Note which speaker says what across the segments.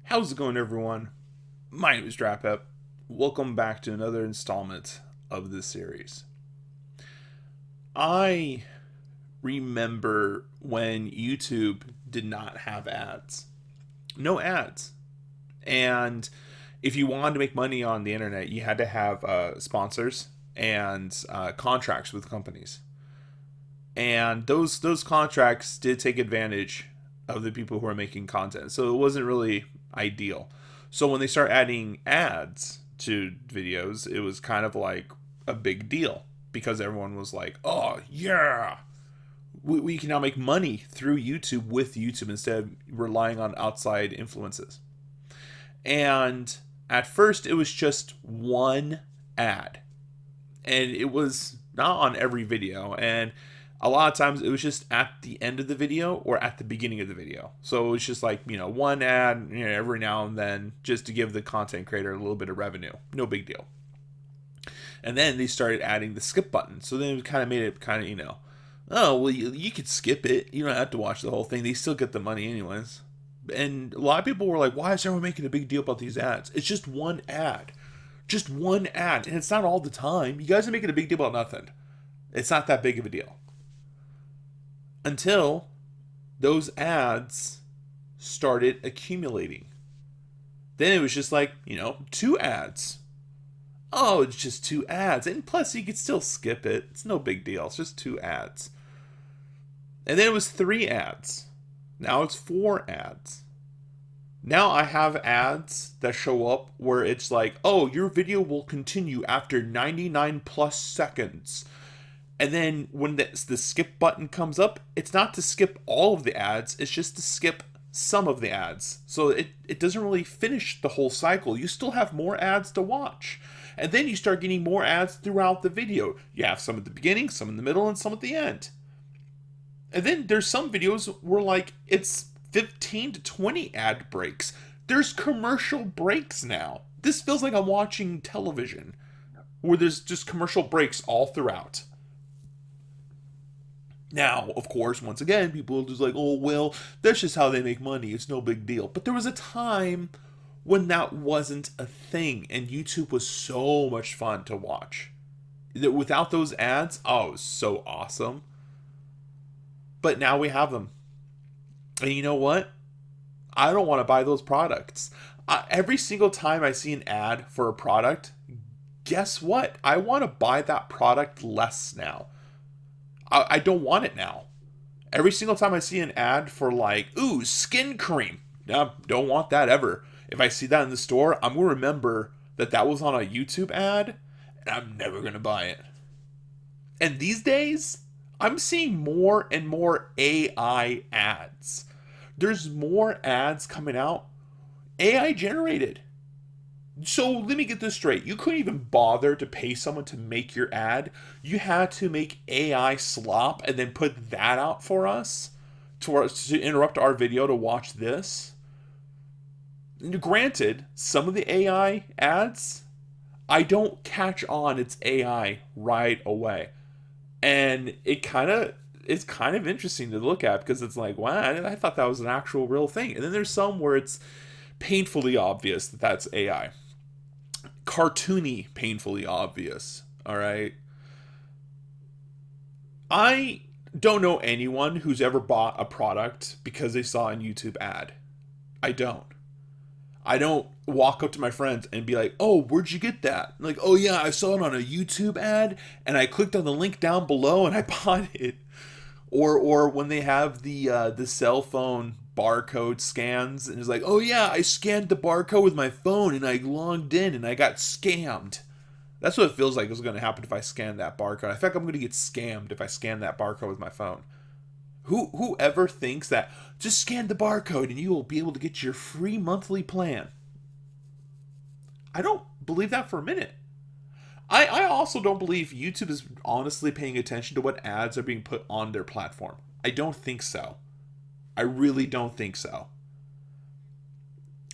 Speaker 1: How's it going, everyone? My name is DrapPep. Welcome back to another installment of this series. I remember when YouTube did not have ads. No ads. And if you wanted to make money on the internet, you had to have sponsors and contracts with companies. And those contracts did take advantage of the people who are making content. So it wasn't really ideal. So when they start adding ads to videos, it was kind of like a big deal because everyone was like, "Oh yeah, we can now make money through YouTube with YouTube instead of relying on outside influences." And at first, it was just one ad, and it was not on every video, and a lot of times it was just at the end of the video or at the beginning of the video. So it was just like, one ad, every now and then, just to give the content creator a little bit of revenue. No big deal. And then they started adding the skip button. So then it kind of made it kind of, oh, well, you could skip it. You don't have to watch the whole thing. They still get the money anyways. And a lot of people were like, why is everyone making a big deal about these ads? It's just one ad. Just one ad. And it's not all the time. You guys are making a big deal about nothing. It's not that big of a deal. Until those ads started accumulating. Then it was just like, two ads. Oh, it's just two ads. And plus, you could still skip it. It's no big deal. It's just two ads. And then it was three ads. Now it's four ads. Now I have ads that show up where it's like, oh, your video will continue after 99 plus seconds. And then when the skip button comes up, it's not to skip all of the ads, it's just to skip some of the ads. So it doesn't really finish the whole cycle. You still have more ads to watch. And then you start getting more ads throughout the video. You have some at the beginning, some in the middle, and some at the end. And then there's some videos where like it's 15 to 20 ad breaks. There's commercial breaks now. This feels like I'm watching television where there's just commercial breaks all throughout. Now, of course, once again, people are just like, oh, well, that's just how they make money. It's no big deal. But there was a time when that wasn't a thing, and YouTube was so much fun to watch. Without those ads, oh, it was so awesome. But now we have them. And you know what? I don't want to buy those products. Every single time I see an ad for a product, guess what? I want to buy that product less now. I don't want it now. Every single time I see an ad for like, ooh, skin cream. No, don't want that ever. If I see that in the store, I'm going to remember that was on a YouTube ad, and I'm never going to buy it. And these days, I'm seeing more and more AI ads. There's more ads coming out, AI generated. So let me get this straight. You couldn't even bother to pay someone to make your ad. You had to make AI slop and then put that out for us to interrupt our video to watch this. Granted, some of the AI ads, I don't catch on it's AI right away. And it's kind of interesting to look at because it's like, wow, I thought that was an actual real thing. And then there's some where it's painfully obvious that that's AI. Cartoony, painfully obvious. All right. I don't know anyone who's ever bought a product because they saw a YouTube ad. I don't. I don't walk up to my friends and be like, "Oh, where'd you get that?" I'm like, "Oh yeah, I saw it on a YouTube ad and I clicked on the link down below and I bought it." Or when they have the cell phone barcode scans and it's like, oh yeah, I scanned the barcode with my phone and I logged in and I got scammed. That's what it feels like is going to happen if I scan that barcode. I feel like I'm going to get scammed if I scan that barcode with my phone. Whoever thinks that just scan the barcode and you will be able to get your free monthly plan? I don't believe that for a minute. I also don't believe YouTube is honestly paying attention to what ads are being put on their platform. I don't think so. I really don't think so.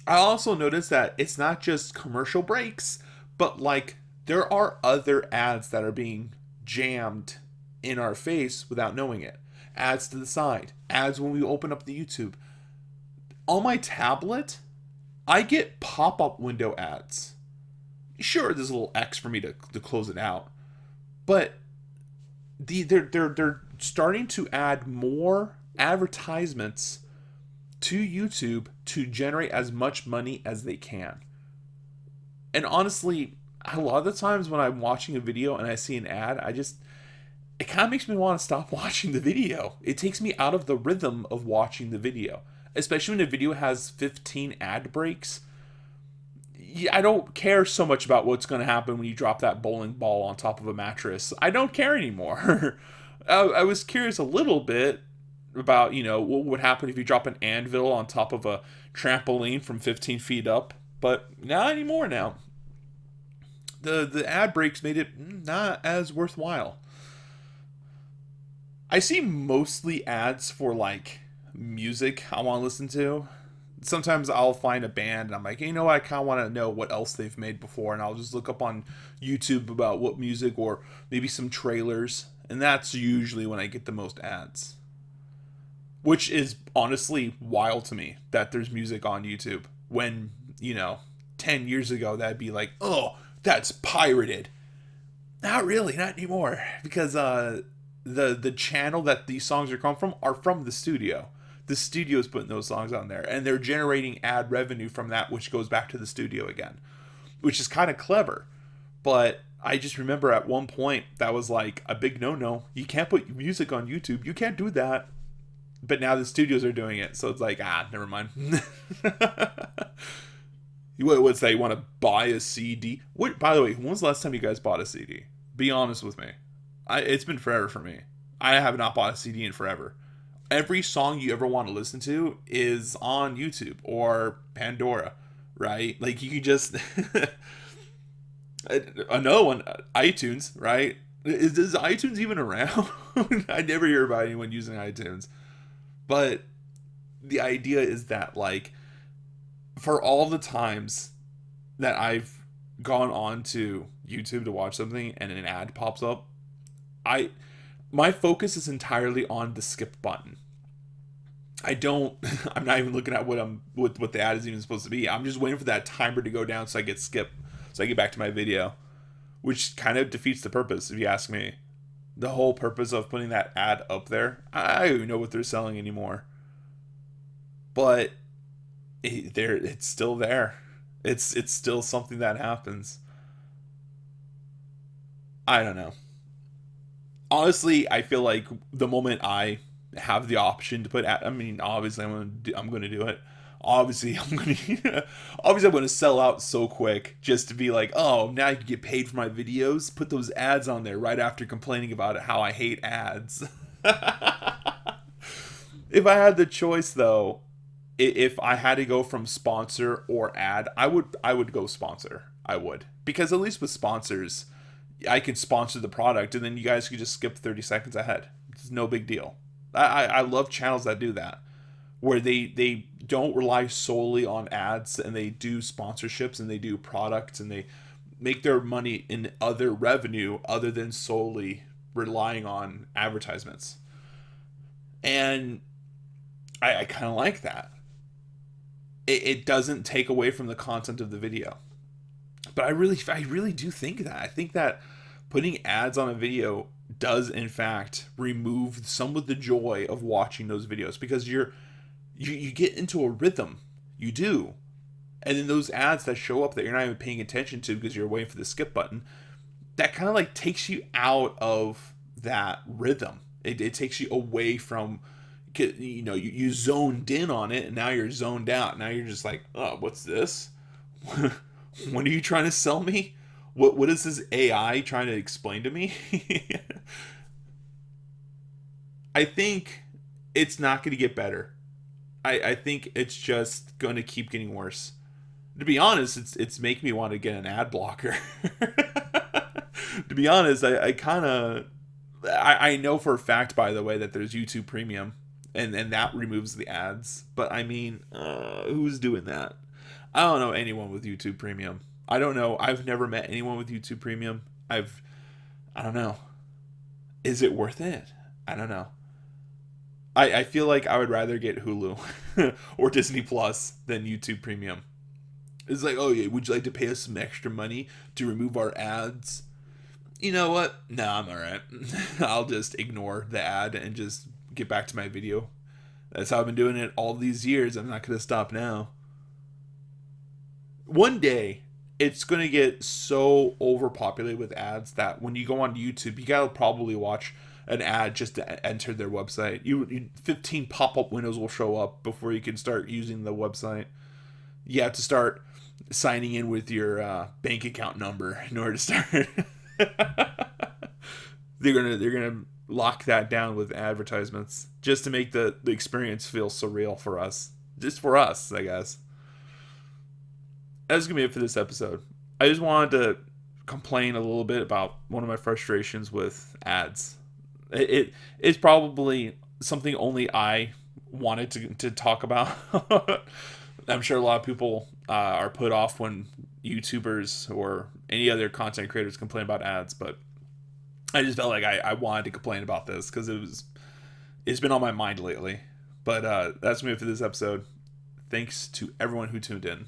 Speaker 1: I also noticed that it's not just commercial breaks, but like there are other ads that are being jammed in our face without knowing it. Ads to the side, ads when we open up the YouTube. On my tablet, I get pop-up window ads. Sure, there's a little X for me to close it out, but they're starting to add more advertisements to YouTube to generate as much money as they can. And honestly, a lot of the times when I'm watching a video and I see an ad, it kind of makes me want to stop watching the video. It takes me out of the rhythm of watching the video, especially when a video has 15 ad breaks. I don't care so much about what's going to happen when you drop that bowling ball on top of a mattress. I don't care anymore. I was curious a little bit about, what would happen if you drop an anvil on top of a trampoline from 15 feet up, but not anymore now. The ad breaks made it not as worthwhile. I see mostly ads for like music I want to listen to. Sometimes I'll find a band and I'm like, I kind of want to know what else they've made before, and I'll just look up on YouTube about what music or maybe some trailers, and that's usually when I get the most ads. Which is honestly wild to me that there's music on YouTube when, 10 years ago that'd be like, oh, that's pirated. Not really, not anymore, because the channel that these songs are from the studio. The studio is putting those songs on there, and they're generating ad revenue from that, which goes back to the studio again, which is kind of clever. But I just remember at one point that was like a big no. You can't put music on YouTube. You can't do that. But now the studios are doing it, so it's like, never mind. What's that? You want to buy a CD? What? By the way, when was the last time you guys bought a CD? Be honest with me. It's been forever for me. I have not bought a CD in forever. Every song you ever want to listen to is on YouTube or Pandora, right? Like you can just another one, iTunes, right? Is iTunes even around? I never hear about anyone using iTunes. But the idea is that, like, for all the times that I've gone on to YouTube to watch something and an ad pops up, my focus is entirely on the skip button. I'm not even looking at what the ad is even supposed to be. I'm just waiting for that timer to go down so I get skip, so I get back to my video, which kind of defeats the purpose, if you ask me. The whole purpose of putting that ad up there, I don't even know what they're selling anymore. But it's still there. It's still something that happens. I don't know. Honestly, I feel like the moment I have the option to put, obviously I'm going to do it. Obviously, I'm going to sell out so quick just to be like, oh, now you can get paid for my videos. Put those ads on there right after complaining about it, how I hate ads. If I had the choice, though, if I had to go from sponsor or ad, I would go sponsor. I would, because at least with sponsors, I could sponsor the product, and then you guys could just skip 30 seconds ahead. It's no big deal. I love channels that do that, where they don't rely solely on ads, and they do sponsorships, and they do products, and they make their money in other revenue other than solely relying on advertisements. And I kind of like that. It doesn't take away from the content of the video. But I really do think that. I think that putting ads on a video does in fact remove some of the joy of watching those videos, because you get into a rhythm. You do. And then those ads that show up that you're not even paying attention to because you're waiting for the skip button, that kind of like takes you out of that rhythm. It takes you away from, you zoned in on it, and now you're zoned out. Now you're just like, oh, what's this? What are you trying to sell me? What is this AI trying to explain to me? I think it's not going to get better. I think it's just going to keep getting worse. To be honest, it's making me want to get an ad blocker. To be honest, I know for a fact, by the way, that there's YouTube Premium, and that removes the ads. But I mean, who's doing that? I don't know anyone with YouTube Premium. I don't know. I've never met anyone with YouTube Premium. I don't know. Is it worth it? I don't know. I feel like I would rather get Hulu or Disney Plus than YouTube Premium. It's like, oh yeah, would you like to pay us some extra money to remove our ads? You know what? No, I'm alright. I'll just ignore the ad and just get back to my video. That's how I've been doing it all these years. I'm not going to stop now. One day, it's going to get so overpopulated with ads that when you go on YouTube, you got to probably watch an ad just to enter their website. 15 pop-up windows will show up before you can start using the website. You have to start signing in with your bank account number in order to start. they're gonna lock that down with advertisements just to make the experience feel surreal for us. Just for us, I guess. That's gonna be it for this episode. I just wanted to complain a little bit about one of my frustrations with ads. It's probably something only I wanted to talk about. I'm sure a lot of people are put off when YouTubers or any other content creators complain about ads, but I just felt like I wanted to complain about this because it's been on my mind lately. But that's me for this episode. Thanks to everyone who tuned in.